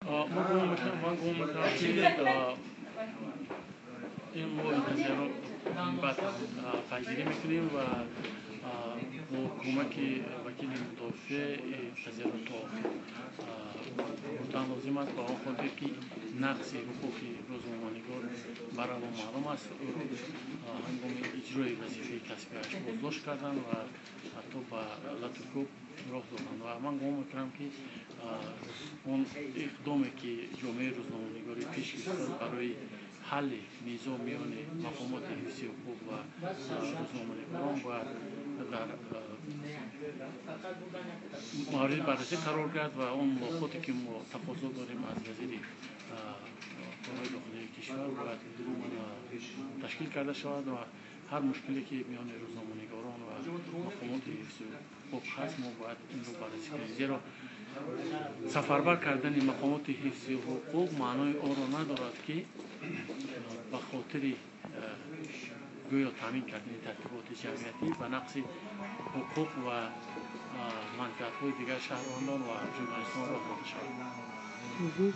من گم میکنم که این موضوع رو بعد پیگیری میکنیم و با کمک وکیل مدافع قضیه رو تا بودن لازم است با آن خاطر که نقص حقوق روزنامه‌نگار برای ما معلوم است هنگام اجرای وظیفه کسبیش بازداشت کردن و حتی به لطف‌کوب راه دادن و من گمان میکنم که اون اقدامی که جامعه روزنامه‌نگاری پیش گرفته برای حل نزاع میان مقامات حفظی حقوق و روزنامه‌نگاران باید در مورد بررسی قرار گرفت و اون ملاقاتی که ما تقاضا داریم از وزیر کارهای داخلی کشور باید تشکیل کرده شود و هر مشکلی که میان روزنامه‌نگاران و مقامات حفظی حقوق هست ما باید این رو بررسی کنیم، زیرا سفربر کردن مقامات حفظی حقوق معنای آن را ندارد که به خاطر گویا تامین کردن ترتیبات جمعیتی و نقص حقوق و منفعت‌های دیگر شهروندان و ژورنالیستان را داده شود.